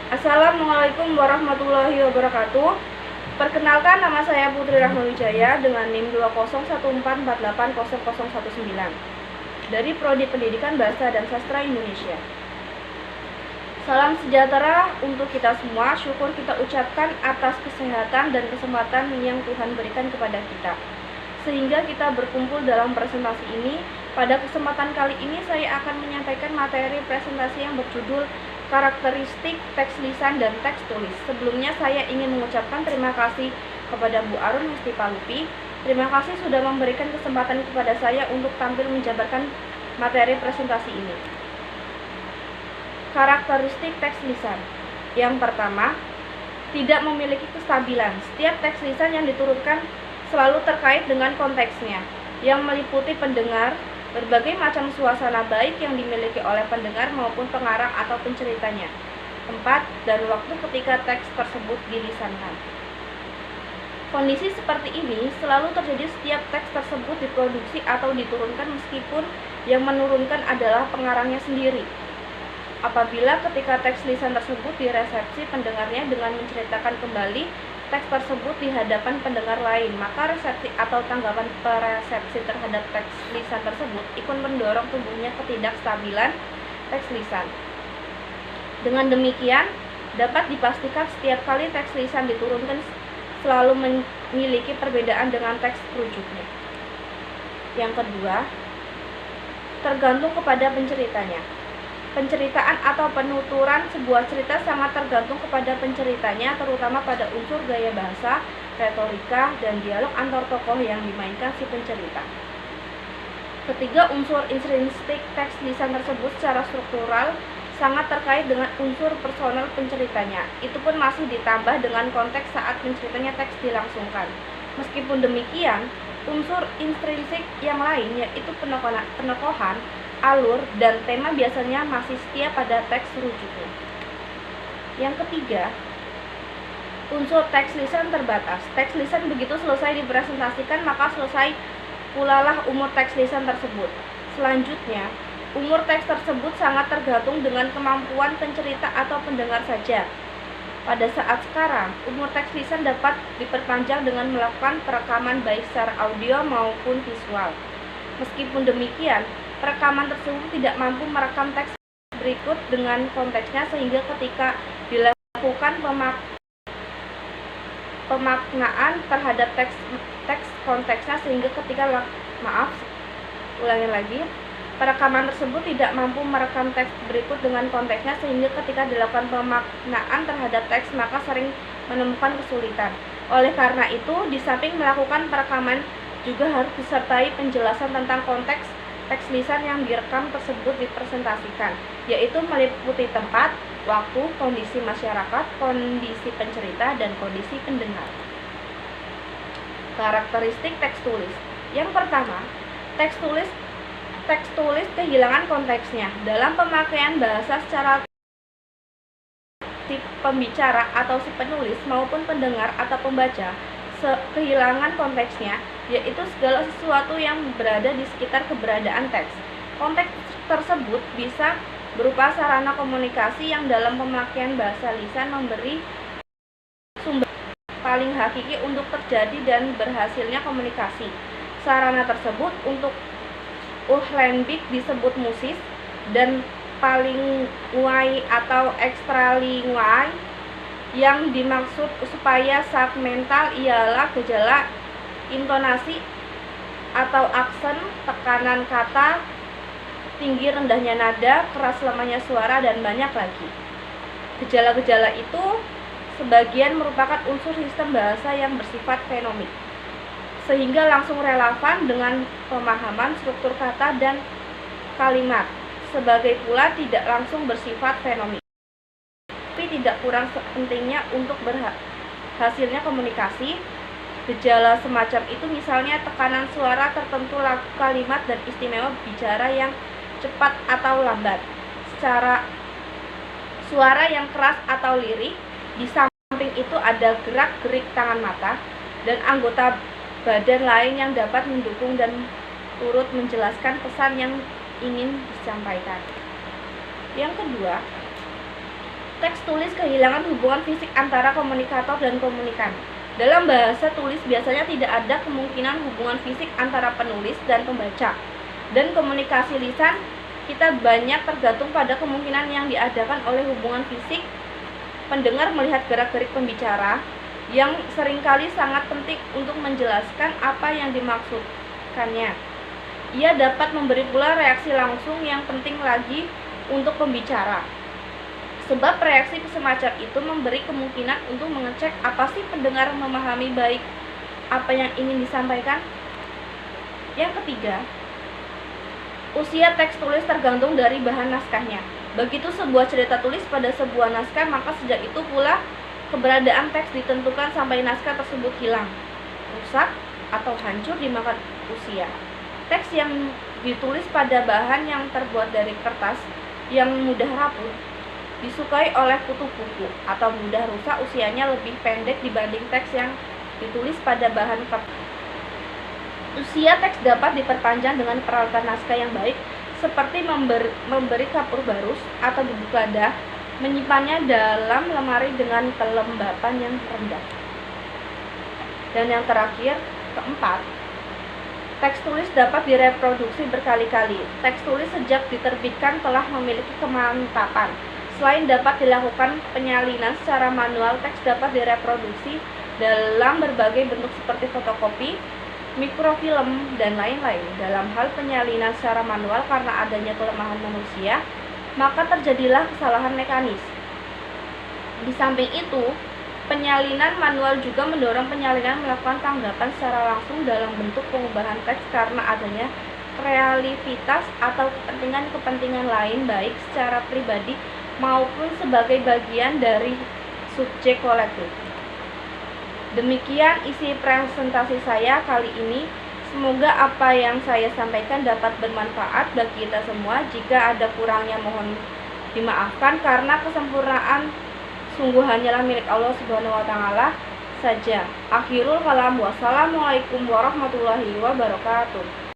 Assalamualaikum warahmatullahi wabarakatuh. Perkenalkan, nama saya Putri Rahmawijaya dengan NIM 201448019 dari Prodi Pendidikan Bahasa dan Sastra Indonesia. Salam sejahtera untuk kita semua. Syukur kita ucapkan atas kesehatan dan kesempatan yang Tuhan berikan kepada kita, sehingga kita berkumpul dalam presentasi ini. Pada kesempatan kali ini saya akan menyampaikan materi presentasi yang berjudul karakteristik teks lisan dan teks tulis. Sebelumnya saya ingin mengucapkan terima kasih kepada Bu Arun Mestipalupi. Terima kasih sudah memberikan kesempatan kepada saya untuk tampil menjabarkan materi presentasi ini. Karakteristik teks lisan. Yang pertama, tidak memiliki kestabilan. Setiap teks lisan yang diturunkan selalu terkait dengan konteksnya, yang meliputi pendengar, berbagai macam suasana baik yang dimiliki oleh pendengar maupun pengarang atau penceritanya, tempat dan waktu ketika teks tersebut dilisankan. Kondisi seperti ini selalu terjadi setiap teks tersebut diproduksi atau diturunkan meskipun yang menurunkan adalah pengarangnya sendiri. Apabila ketika teks lisan tersebut diresepsi pendengarnya dengan menceritakan kembali teks tersebut di hadapan pendengar lain, maka resepsi atau tanggapan peresepsi terhadap teks lisan tersebut ikut mendorong tumbuhnya ketidakstabilan teks lisan. Dengan demikian, dapat dipastikan setiap kali teks lisan diturunkan selalu memiliki perbedaan dengan teks rujuknya. Yang kedua, tergantung kepada penceritanya. Penceritaan atau penuturan sebuah cerita sangat tergantung kepada penceritanya, terutama pada unsur gaya bahasa, retorika, dan dialog antar tokoh yang dimainkan si pencerita. Ketiga, unsur intrinsik teks lisan tersebut secara struktural sangat terkait dengan unsur personal penceritanya. Itu pun masih ditambah dengan konteks saat penceritanya teks dilangsungkan. Meskipun demikian, unsur intrinsik yang lain yaitu penokohan, alur, dan tema biasanya masih setia pada teks rujuknya. Yang ketiga, unsur teks lisan terbatas. Teks lisan begitu selesai dipresentasikan, maka selesai pulalah umur teks lisan tersebut. Selanjutnya, umur teks tersebut sangat tergantung dengan kemampuan pencerita atau pendengar saja. Pada saat sekarang, umur teks lisan dapat diperpanjang dengan melakukan perekaman baik secara audio maupun visual. Meskipun demikian, perekaman tersebut tidak mampu merekam teks berikut dengan konteksnya, sehingga ketika dilakukan pemaknaan terhadap teks konteksnya, sehingga ketika perekaman tersebut tidak mampu merekam teks berikut dengan konteksnya, sehingga ketika dilakukan pemaknaan terhadap teks maka sering menemukan kesulitan. Oleh karena itu, di samping melakukan perekaman juga harus disertai penjelasan tentang konteks teks lisan yang direkam tersebut dipresentasikan, yaitu meliputi tempat, waktu, kondisi masyarakat, kondisi pencerita, dan kondisi pendengar. Karakteristik teks tulis. Yang pertama, teks tulis kehilangan konteksnya. Dalam pemakaian bahasa secara si pembicara atau si penulis maupun pendengar atau pembaca kehilangan konteksnya, yaitu segala sesuatu yang berada di sekitar keberadaan teks. Konteks tersebut bisa berupa sarana komunikasi yang dalam pemakaian bahasa lisan memberi sumber paling hakiki untuk terjadi dan berhasilnya komunikasi. Sarana tersebut untuk Uhlenbeck disebut musis, dan palinguai atau ekstralinguai yang dimaksud supaya segmental ialah gejala intonasi atau aksen, tekanan kata, tinggi rendahnya nada, keras lemahnya suara, dan banyak lagi. Gejala-gejala itu sebagian merupakan unsur sistem bahasa yang bersifat fenomik, sehingga langsung relevan dengan pemahaman struktur kata dan kalimat. Sebagai pula tidak langsung bersifat fenomik, tapi tidak kurang pentingnya untuk berhasilnya komunikasi. Gejala semacam itu misalnya tekanan suara tertentu, laku kalimat, dan istimewa bicara yang cepat atau lambat, secara suara yang keras atau lirik. Di samping itu ada gerak-gerik tangan mata dan anggota badan lain yang dapat mendukung dan turut menjelaskan pesan yang ingin disampaikan. Yang kedua, Teks tulis kehilangan hubungan fisik antara komunikator dan komunikan. Dalam bahasa tulis biasanya tidak ada kemungkinan hubungan fisik antara penulis dan pembaca. Dan komunikasi lisan kita banyak tergantung pada kemungkinan yang diadakan oleh hubungan fisik. Pendengar melihat gerak-gerik pembicara yang seringkali sangat penting untuk menjelaskan apa yang dimaksudkannya. Ia dapat memberi pula reaksi langsung yang penting lagi untuk pembicara. Sebab reaksi semacam itu memberi kemungkinan untuk mengecek apa sih pendengar memahami baik apa yang ingin disampaikan. Yang ketiga, usia teks tulis tergantung dari bahan naskahnya. Begitu sebuah cerita tulis pada sebuah naskah, maka sejak itu pula keberadaan teks ditentukan sampai naskah tersebut hilang, rusak, atau hancur dimakan usia. Teks yang ditulis pada bahan yang terbuat dari kertas yang mudah rapuh disukai oleh kutu-kutu atau mudah rusak, usianya lebih pendek dibanding teks yang ditulis pada bahan kertas. Usia teks dapat diperpanjang dengan peralatan naskah yang baik, seperti memberi kapur barus atau bubuk lada, menyimpannya dalam lemari dengan kelembapan yang rendah. Dan yang terakhir, keempat, teks tulis dapat direproduksi berkali-kali. Teks tulis sejak diterbitkan telah memiliki kemantapan. Selain dapat dilakukan penyalinan secara manual, teks dapat direproduksi dalam berbagai bentuk seperti fotokopi, mikrofilm, dan lain-lain. Dalam hal penyalinan secara manual, karena adanya kelemahan manusia, maka terjadilah kesalahan mekanis. Di samping itu, penyalinan manual juga mendorong penyalinan melakukan tanggapan secara langsung dalam bentuk pengubahan teks karena adanya realitas atau kepentingan-kepentingan lain, baik secara pribadi maupun sebagai bagian dari subjek kolektif. Demikian isi presentasi saya kali ini. Semoga apa yang saya sampaikan dapat bermanfaat bagi kita semua. Jika ada kurangnya mohon dimaafkan, karena kesempurnaan sungguh hanyalah milik Allah Subhanahu wa Ta'ala saja. Akhirul kalam, wassalamualaikum warahmatullahi wabarakatuh.